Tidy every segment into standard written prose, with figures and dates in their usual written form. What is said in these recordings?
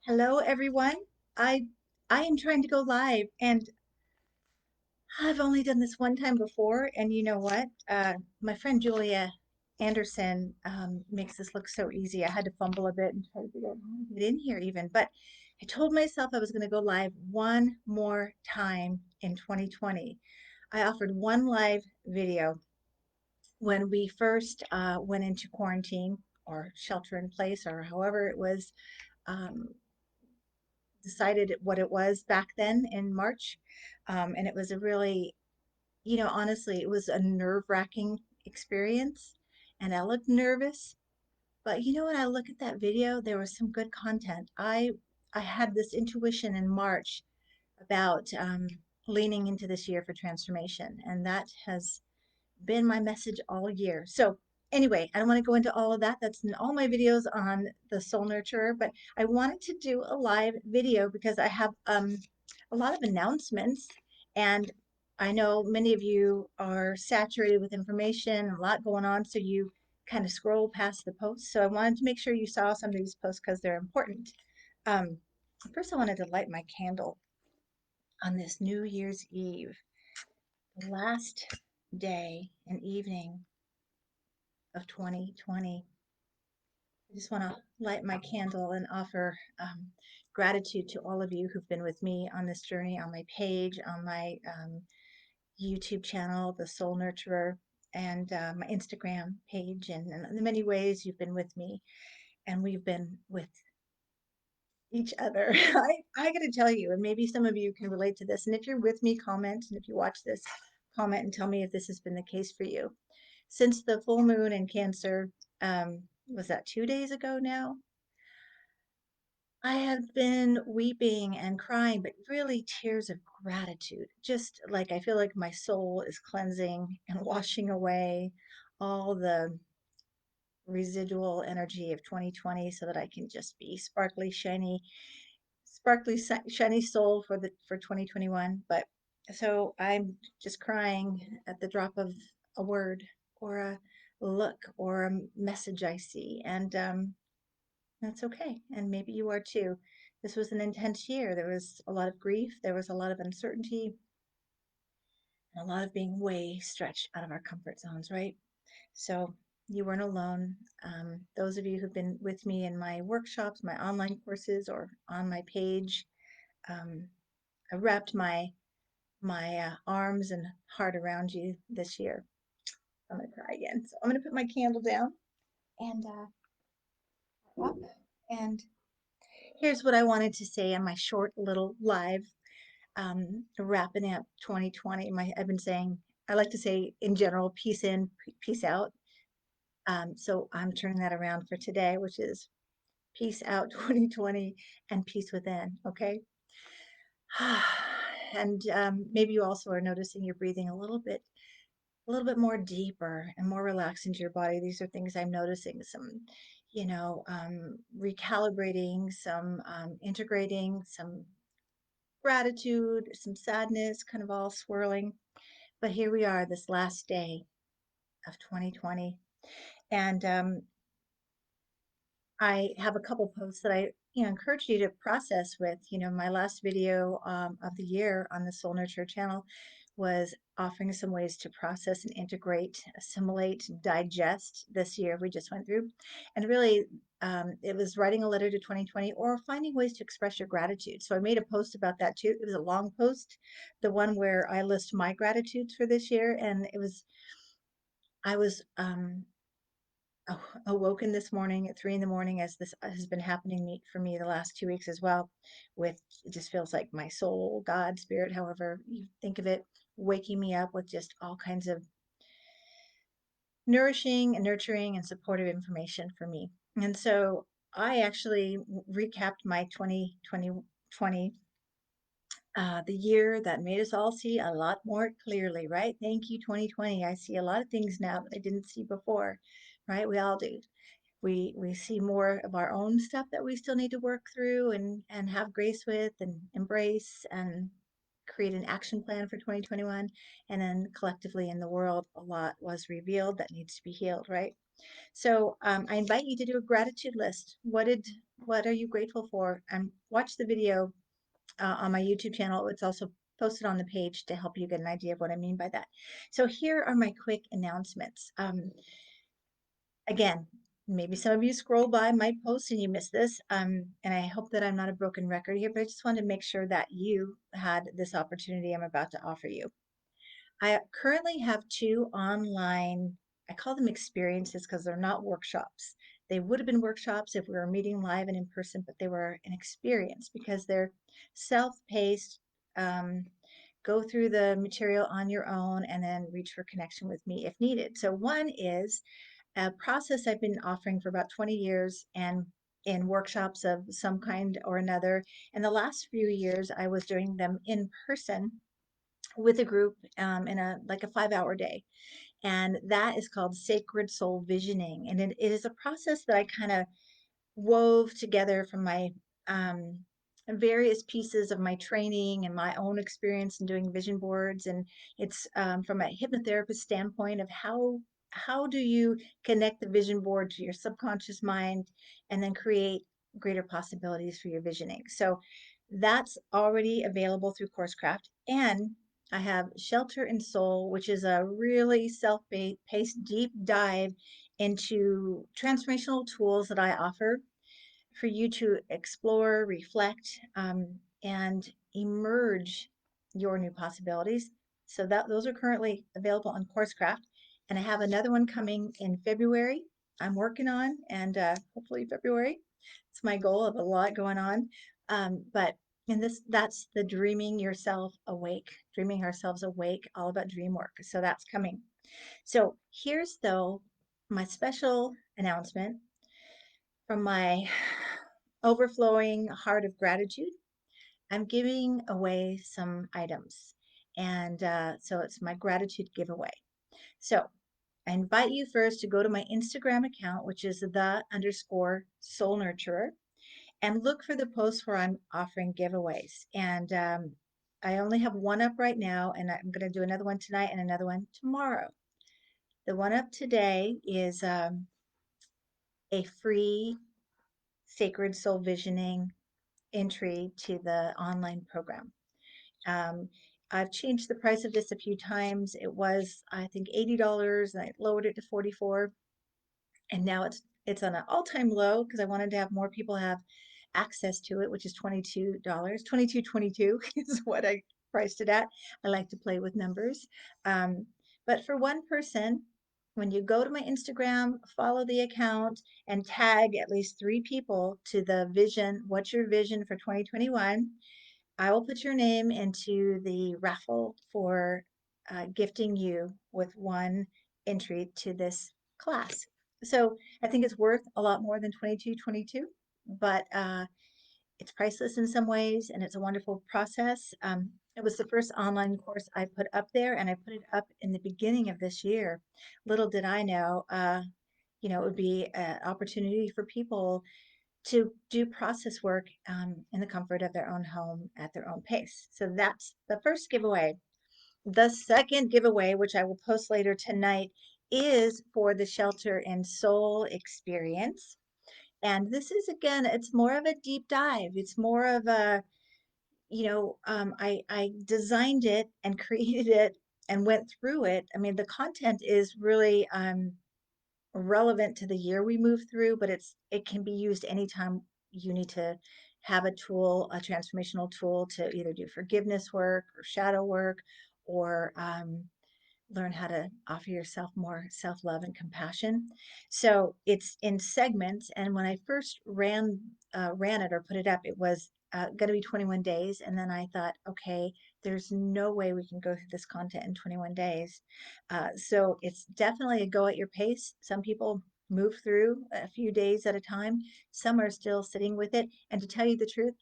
Hello, everyone. I I am trying to go live, and I've only done this one time before. And you know what? My friend Julia Anderson makes this look so easy. I had to fumble a bit and try to figure out how to get in here, even. But I told myself I was going to go live one more time in 2020. I offered one live video when we first went into quarantine or shelter in place, or however it was um, decided what it was back then in March. And it was a really, honestly, it was a nerve-wracking experience. And I looked nervous. But when I look at that video, there was some good content. I had this intuition in March about leaning into this year for transformation, and that has been my message all year. So anyway, I don't want to go into all of that. That's in all my videos on the Soul Nurturer, but I wanted to do a live video because I have a lot of announcements, and I know many of you are saturated with information, a lot going on, so you kind of scroll past the posts. So I wanted to make sure you saw some of these posts because they're important. Um, First, I wanted to light my candle on this New Year's Eve, the last day and evening of 2020. I just want to light my candle and offer gratitude to all of you who've been with me on this journey, on my page, on my YouTube channel, The Soul Nurturer, and my Instagram page, and in the many ways you've been with me and we've been with each other. I got to tell you, and maybe some of you can relate to this. And if you're with me, comment. And if you watch this, comment and tell me if this has been the case for you. Since the full moon in Cancer, was that 2 days ago now? I have been weeping and crying, but really tears of gratitude. Just like I feel like my soul is cleansing and washing away all the residual energy of 2020 so that I can just be sparkly, shiny soul for 2021. But so I'm just crying at the drop of a word or a look or a message I see. And that's okay. And maybe you are too. This was an intense year. There was a lot of grief, there was a lot of uncertainty, and a lot of being way stretched out of our comfort zones, right? So you weren't alone. Those of you who've been with me in my workshops, my online courses, or on my page, um, I wrapped my arms and heart around you this year. I'm gonna cry again. So I'm gonna put my candle down and up. And here's what I wanted to say on my short little live wrapping up 2020. I've been saying, I like to say in general, peace in, peace out. So I'm turning that around for today, which is peace out 2020 and peace within. Okay. And maybe you also are noticing you're breathing a little bit more deeper and more relaxed into your body. These are things I'm noticing, some, recalibrating, some integrating, some gratitude, some sadness, kind of all swirling. But here we are, this last day of 2020. And I have a couple posts that I, encourage you to process with. My last video of the year on the Soul Nurture channel was offering some ways to process and integrate, assimilate, digest this year we just went through. And really, it was writing a letter to 2020 or finding ways to express your gratitude. So I made a post about that too. It was a long post, the one where I list my gratitudes for this year. And I was awoken this morning at 3 in the morning, as this has been happening for me the last 2 weeks as well. With it just feels like my soul, God, spirit, however you think of it, waking me up with just all kinds of nourishing and nurturing and supportive information for me. And so I actually recapped my 2020, the year that made us all see a lot more clearly, right? Thank you, 2020. I see a lot of things now that I didn't see before, right? We all do. We see more of our own stuff that we still need to work through and have grace with and embrace and create an action plan for 2021. And then collectively in the world, a lot was revealed that needs to be healed, right? So I invite you to do a gratitude list. What are you grateful for? And watch the video on my YouTube channel. It's also posted on the page to help you get an idea of what I mean by that. So here are my quick announcements. Again, maybe some of you scroll by my post and you missed this. And I hope that I'm not a broken record here, but I just wanted to make sure that you had this opportunity I'm about to offer you. I currently have two online, I call them experiences because they're not workshops. They would have been workshops if we were meeting live and in person, but they were an experience because they're self-paced. Um, go through the material on your own and then reach for connection with me if needed. So one is a process I've been offering for about 20 years and in workshops of some kind or another. In the last few years, I was doing them in person with a group in a like a 5 hour day, and that is called Sacred Soul Visioning, and it is a process that I kind of wove together from my um, various pieces of my training and my own experience in doing vision boards. And it's from a hypnotherapist standpoint of how do you connect the vision board to your subconscious mind and then create greater possibilities for your visioning. So that's already available through CourseCraft. And I have Shelter and Soul, which is a really self-paced deep dive into transformational tools that I offer for you to explore, reflect, and emerge your new possibilities. So that those are currently available on CourseCraft, and I have another one coming in February. I'm working on, and hopefully February. It's my goal of a lot going on, but and that's the dreaming ourselves awake, all about dream work. So that's coming. So here's though my special announcement from my overflowing heart of gratitude. I'm giving away some items. And so it's my gratitude giveaway. So I invite you first to go to my Instagram account, which is the_soul nurturer, and look for the posts where I'm offering giveaways. And I only have one up right now, and I'm going to do another one tonight and another one tomorrow. The one up today is a free Sacred Soul Visioning entry to the online program. Um, I've changed the price of this a few times. It was, I think, $80, and I lowered it to 44, and now it's on an all-time low because I wanted to have more people have access to it, which is $22. 22.22 is what I priced it at. I like to play with numbers. Um, but for one person, when you go to my Instagram, follow the account and tag at least 3 people to the vision, what's your vision for 2021? I will put your name into the raffle for gifting you with one entry to this class. So I think it's worth a lot more than 22.22, but it's priceless in some ways, and it's a wonderful process. It was the first online course I put up there, and I put it up in the beginning of this year. Little did I know, it would be an opportunity for people to do process work in the comfort of their own home at their own pace. So that's the first giveaway. The second giveaway, which I will post later tonight, is for the Shelter and Soul experience. And this is, again, it's more of a deep dive. It's more of a, I designed it and created it and went through it. I mean, the content is really relevant to the year we move through, but it can be used anytime you need to have a tool, a transformational tool to either do forgiveness work or shadow work or learn how to offer yourself more self-love and compassion. So it's in segments, and when I first ran it or put it up, it was going to be 21 days, and then I thought, okay, there's no way we can go through this content in 21 days. So it's definitely a go at your pace. Some people move through a few days at a time. Some are still sitting with it. And to tell you the truth,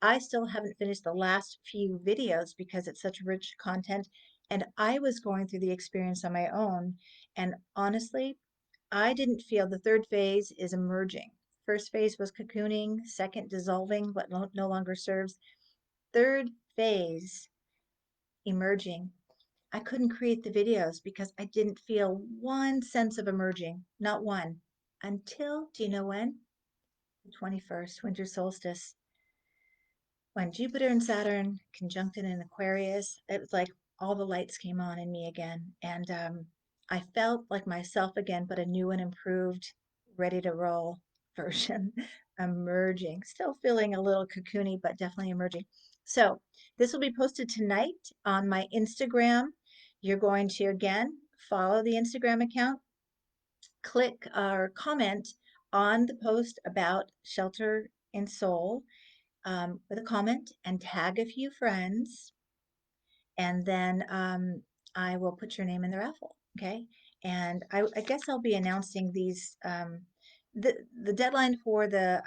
I still haven't finished the last few videos because it's such rich content. And I was going through the experience on my own. And honestly, I didn't feel the third phase is emerging. First phase was cocooning, second, dissolving, what no longer serves. Third phase, emerging. I couldn't create the videos because I didn't feel one sense of emerging, not one. Until, do you know when? the 21st, winter solstice, when Jupiter and Saturn conjuncted in Aquarius, it was like all the lights came on in me again. And I felt like myself again, but a new and improved, ready to roll version emerging. Still feeling a little cocoony, but definitely emerging. So this will be posted tonight on my Instagram. You're going to, again, follow the Instagram account, click or comment on the post about Shelter in Soul with a comment and tag a few friends, and then I will put your name in the raffle. Okay, and I guess I'll be announcing these. The deadline for the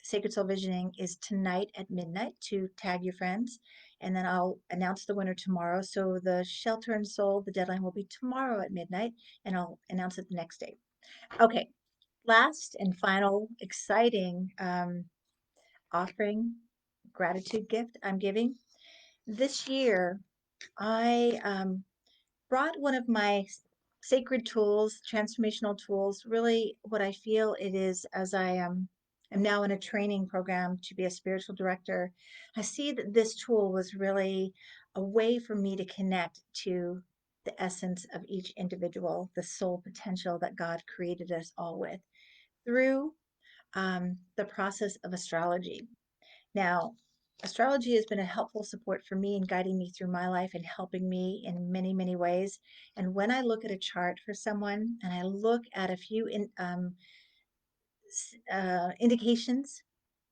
Sacred Soul Visioning is tonight at midnight to tag your friends, and then I'll announce the winner tomorrow. So the Shelter and Soul, the deadline will be tomorrow at midnight, and I'll announce it the next day. Okay, last and final exciting offering, gratitude gift I'm giving. This year, I brought one of my sacred tools, transformational tools, really what I feel it is as I am now in a training program to be a spiritual director. I see that this tool was really a way for me to connect to the essence of each individual, the soul potential that God created us all with through the process of astrology. Now, astrology has been a helpful support for me in guiding me through my life and helping me in many, many ways. And when I look at a chart for someone and I look at a few indications,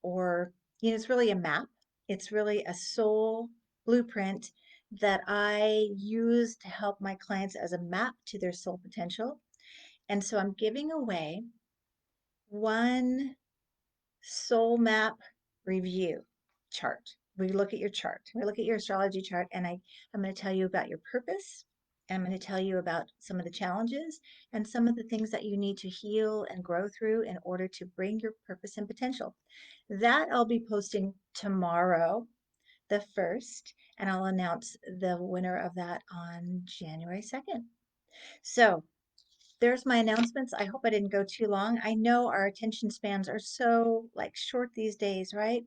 or, it's really a map, it's really a soul blueprint that I use to help my clients as a map to their soul potential. And so I'm giving away one soul map review chart. We look at your chart. We look at your astrology chart, and I'm going to tell you about your purpose. I'm going to tell you about some of the challenges and some of the things that you need to heal and grow through in order to bring your purpose and potential. That I'll be posting tomorrow, the 1st, and I'll announce the winner of that on January 2nd. So there's my announcements. I hope I didn't go too long. I know our attention spans are so like short these days, right?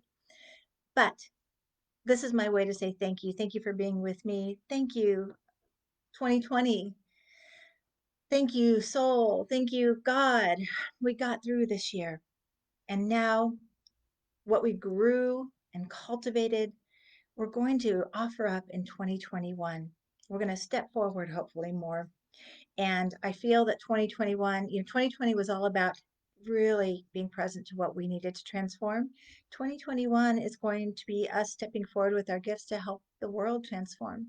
But this is my way to say thank you. Thank you for being with me. Thank you, 2020. Thank you, soul. Thank you, God. We got through this year. And now what we grew and cultivated, we're going to offer up in 2021. We're going to step forward, hopefully, more. And I feel that 2021, 2020 was all about really being present to what we needed to transform. 2021 is going to be us stepping forward with our gifts to help the world transform.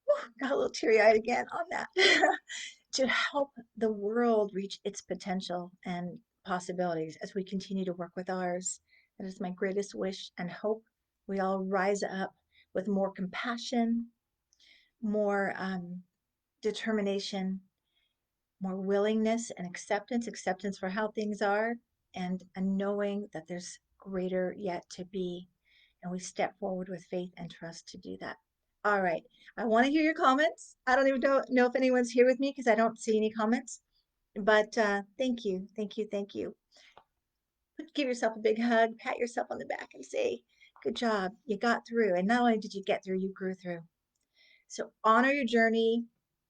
Whew, got a little teary eyed again on that. To help the world reach its potential and possibilities as we continue to work with ours. That is my greatest wish and hope. We all rise up with more compassion, more determination, more willingness and acceptance for how things are, and a knowing that there's greater yet to be. And we step forward with faith and trust to do that. All right. I want to hear your comments. I don't even know if anyone's here with me because I don't see any comments. But thank you, thank you, thank you. Give yourself a big hug, pat yourself on the back, and say, good job. You got through. And not only did you get through, you grew through. So honor your journey,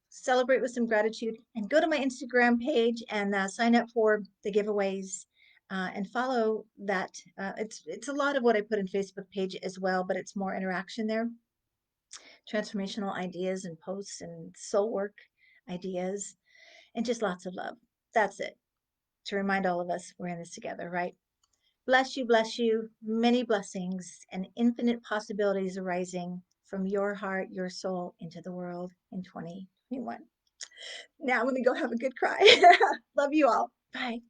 celebrate with some gratitude, and go to my Instagram page and sign up for the giveaways and follow that. It's a lot of what I put in Facebook page as well, but it's more interaction there. Transformational ideas and posts and soul work ideas and just lots of love. That's it. To remind all of us we're in this together, right? Bless you. Many blessings and infinite possibilities arising from your heart, your soul into the world in 2021. Now I'm going to go have a good cry. Love you all. Bye.